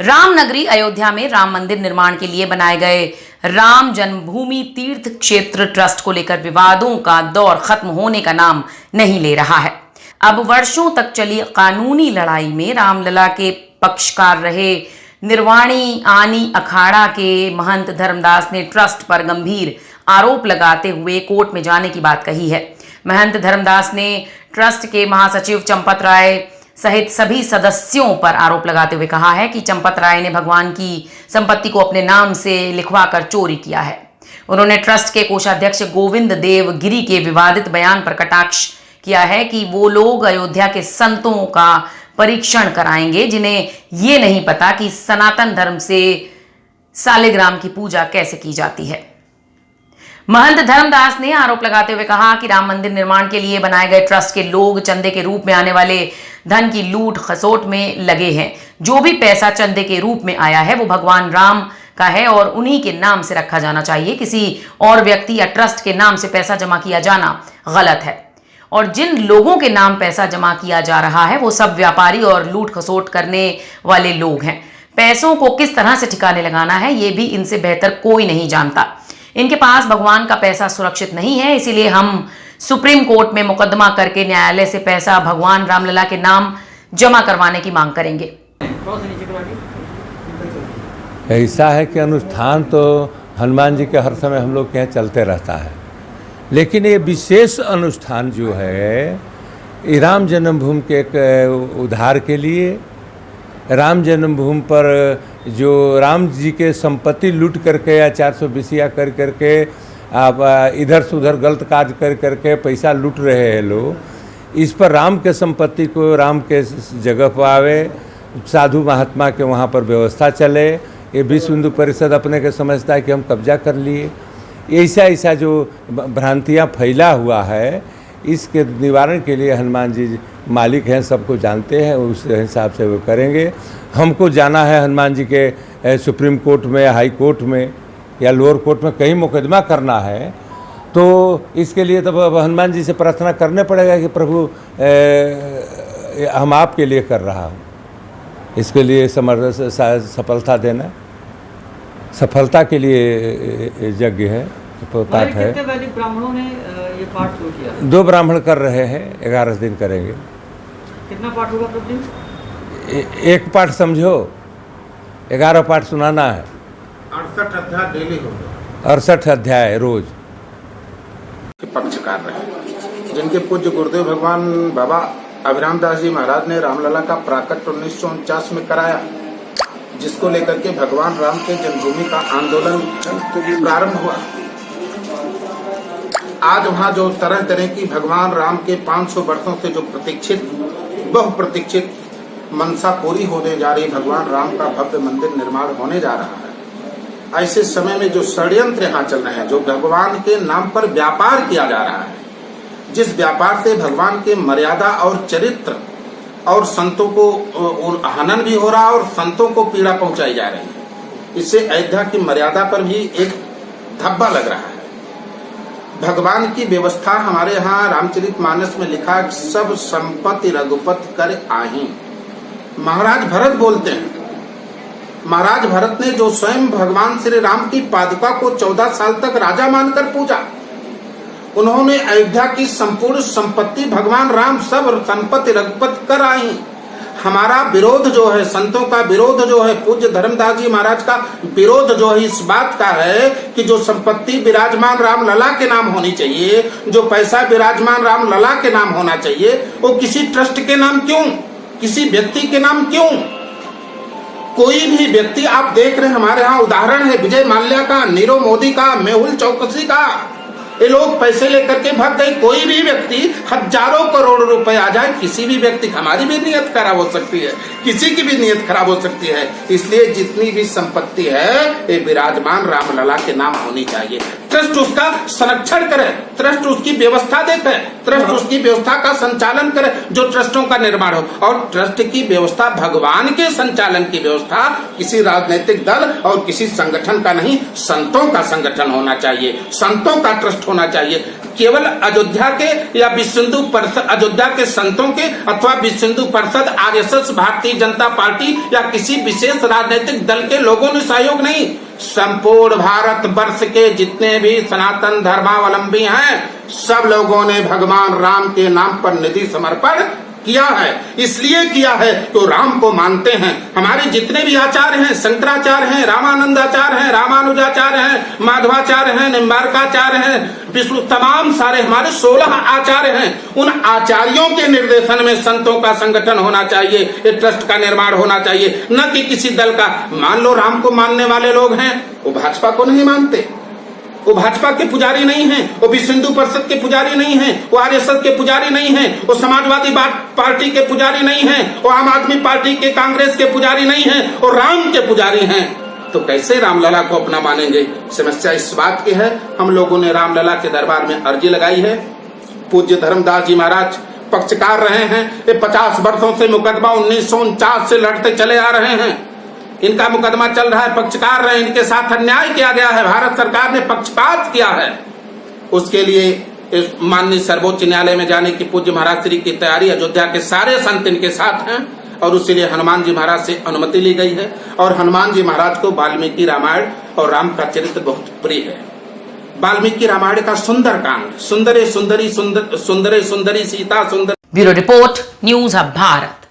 रामनगरी अयोध्या में राम मंदिर निर्माण के लिए बनाए गए राम जन्मभूमि तीर्थ क्षेत्र ट्रस्ट को लेकर विवादों का दौर खत्म होने का नाम नहीं ले रहा है। अब वर्षों तक चली कानूनी लड़ाई में रामलला के पक्षकार रहे निर्वाणी आनी अखाड़ा के महंत धर्मदास ने ट्रस्ट पर गंभीर आरोप लगाते हुए कोर्ट में जाने की बात कही है। महंत धर्मदास ने ट्रस्ट के महासचिव चंपत राय सहित सभी सदस्यों पर आरोप लगाते हुए कहा है कि चंपत राय ने भगवान की संपत्ति को अपने नाम से लिखवाकर चोरी किया है। उन्होंने ट्रस्ट के कोषाध्यक्ष गोविंद देव गिरी के विवादित बयान पर कटाक्ष किया है कि वो लोग अयोध्या के संतों का परीक्षण कराएंगे जिन्हें ये नहीं पता कि सनातन धर्म से सालिग्राम की पूजा कैसे की जाती है। महंत धर्मदास ने आरोप लगाते हुए कहा कि राम मंदिर निर्माण के लिए बनाए गए ट्रस्ट के लोग चंदे के रूप में आने वाले धन की लूट खसोट में लगे हैं। जो भी पैसा चंदे के रूप में आया है वो भगवान राम का है और उन्हीं के नाम से रखा जाना चाहिए। किसी और व्यक्ति या ट्रस्ट के नाम से पैसा जमा किया जाना गलत है और जिन लोगों के नाम पैसा जमा किया जा रहा है वो सब व्यापारी और लूट खसोट करने वाले लोग हैं। पैसों को किस तरह से ठिकाने लगाना है ये भी इनसे बेहतर कोई नहीं जानता। इनके पास भगवान का पैसा सुरक्षित नहीं है, इसीलिए हम सुप्रीम कोर्ट में मुकदमा करके न्यायालय से पैसा भगवान रामलला के नाम जमा करवाने की मांग करेंगे। ऐसा है कि अनुष्ठान तो हनुमान जी के हर समय हम लोग के यहाँ चलते रहता है, लेकिन ये विशेष अनुष्ठान जो है ये राम जन्मभूमि के एक उद्धार के लिए, राम जन्मभूमि पर जो राम जी के संपत्ति लूट करके या 420 कर करके आप इधर से उधर गलत कार्य कर करके पैसा लूट रहे हैं लोग, इस पर राम के संपत्ति को राम के जगह पर आवे, साधु महात्मा के वहाँ पर व्यवस्था चले। ये विश्व हिंदू परिषद अपने के समझता है कि हम कब्जा कर लिए। ऐसा जो भ्रांतियाँ फैला हुआ है इसके निवारण के लिए हनुमान जी मालिक हैं, सबको जानते हैं, उस हिसाब से वो करेंगे। हमको जाना है हनुमान जी के सुप्रीम कोर्ट में, हाई कोर्ट में या लोअर कोर्ट में कहीं मुकदमा करना है तो इसके लिए तब हनुमान जी से प्रार्थना करने पड़ेगा कि प्रभु हम आपके लिए कर रहा हूँ, इसके लिए सफलता देना, सफलता के लिए यज्ञ है, पाठ है। ब्राह्मणों ने ये पाठ शुरू किया? 2 ब्राह्मण कर रहे हैं, 11 दिन करेंगे। कितना पाठ होगा प्रतिदिन? एक पाठ समझो, 11 पाठ सुनाना है। 68 अध्याय डेली होगा। 68 अध्याय रोज। पक्षकार रहे जिनके पूज्य गुरुदेव भगवान बाबा अभिराम दास जी महाराज ने रामलला का प्राकट्य 1949 में कराया, जिसको लेकर के भगवान राम के जन्मभूमि का आंदोलन प्रारंभ हुआ। आज वहाँ जो तरह तरह की भगवान राम के 500 वर्षों से जो बहुप्रतीक्षित मनसा पूरी होने जा रही, भगवान राम का भव्य मंदिर निर्माण होने जा रहा है। ऐसे समय में जो षड्यंत्र यहाँ चल रहे हैं, जो भगवान के नाम पर व्यापार किया जा रहा है, जिस व्यापार से भगवान के मर्यादा और चरित्र और संतों को हनन भी हो रहा है और संतों को पीड़ा पहुंचाई जा रही है, इससे अयोध्या की मर्यादा पर भी एक धब्बा लग रहा है। भगवान की व्यवस्था हमारे यहाँ रामचरितमानस में लिखा है, सब संपत्ति रघुपति कर आही। महाराज भरत बोलते हैं, महाराज भरत ने जो स्वयं भगवान श्री राम की पादुका को 14 साल तक राजा मानकर पूजा, उन्होंने अयोध्या की संपूर्ण संपत्ति भगवान राम सब संपत्ति रघुपति कर आई। हमारा विरोध जो है, संतों का विरोध जो है, पूज्य धर्मदास जी महाराज का विरोध जो है इस बात का है कि जो संपत्ति विराजमान राम लला के नाम होनी चाहिए, जो पैसा विराजमान राम लला के नाम होना चाहिए, वो किसी ट्रस्ट के नाम क्यों, किसी व्यक्ति के नाम क्यों? कोई भी व्यक्ति आप देख रहे हैं, हमारे यहाँ उदाहरण है विजय माल्या का, नीरव मोदी का, मेहुल चौकसी का, ये लोग पैसे लेकर के भाग गए। कोई भी व्यक्ति हजारों करोड़ रुपए आ जाए, किसी भी व्यक्ति, हमारी भी नीयत खराब हो सकती है, किसी की भी नीयत खराब हो सकती है। इसलिए जितनी भी संपत्ति है ये विराजमान रामलला के नाम होनी चाहिए। ट्रस्ट उसका संरक्षण करे, ट्रस्ट उसकी व्यवस्था देखे, ट्रस्ट उसकी व्यवस्था का संचालन करे, जो ट्रस्टों का निर्माण हो। और ट्रस्ट की व्यवस्था भगवान के संचालन की व्यवस्था किसी राजनीतिक दल और किसी संगठन का नहीं, संतों का संगठन होना चाहिए, संतों का ट्रस्ट होना चाहिए। केवल अयोध्या के या विश्व हिंदू परिषद, अयोध्या के संतों के अथवा विश्व हिंदू परिषद, आरएसएस, भारतीय जनता पार्टी या किसी विशेष राजनीतिक दल के लोगों ने सहयोग नहीं, संपूर्ण भारत वर्ष के जितने भी सनातन धर्मावलंबी हैं सब लोगों ने भगवान राम के नाम पर निधि समर्पण किया है। इसलिए किया है तो राम को मानते हैं। हमारे जितने भी आचार्य हैं, शंकराचार्य हैं, रामानंदाचार्य हैं, रामानुजाचार्य हैं, माधवाचार्य हैं, निम्बारकाचार्य हैं, विष्णु, तमाम सारे हमारे 16 आचार्य हैं। उन आचार्यों के निर्देशन में संतों का संगठन होना चाहिए, एक ट्रस्ट का निर्माण होना चाहिए, न कि किसी दल का। मान लो राम को मानने वाले लोग हैं, वो भाजपा को नहीं मानते, वो भाजपा के पुजारी नहीं हैं, वो विश्व हिंदू परिषद के पुजारी नहीं हैं, वो आरएसएस के पुजारी नहीं हैं, वो समाजवादी पार्टी के पुजारी नहीं हैं, वो आम आदमी पार्टी के, कांग्रेस के पुजारी नहीं हैं, वो राम के पुजारी हैं। तो कैसे रामलला को अपना मानेंगे? समस्या इस बात की है। हम लोगों ने रामलला के दरबार में अर्जी लगाई है। पूज्य धर्मदास जी महाराज पक्षकार रहे हैं। ये 50 वर्षों से मुकदमा 1949 से लड़ते चले आ रहे हैं। इनका मुकदमा चल रहा है, पक्षकार रहे, इनके साथ अन्याय किया गया है, भारत सरकार ने पक्षपात किया है। उसके लिए माननीय सर्वोच्च न्यायालय में जाने की पूज्य महाराज श्री की तैयारी, अयोध्या के सारे संत इनके साथ हैं और उसके लिए हनुमान जी महाराज से अनुमति ली गई है। और हनुमान जी महाराज को वाल्मीकि रामायण और राम का चरित्र बहुत प्रिय है। वाल्मीकि रामायण का सुंदर कांड, सुंदरे सुंदरी सीता सुंदर। ब्यूरो रिपोर्ट, न्यूज अब भारत।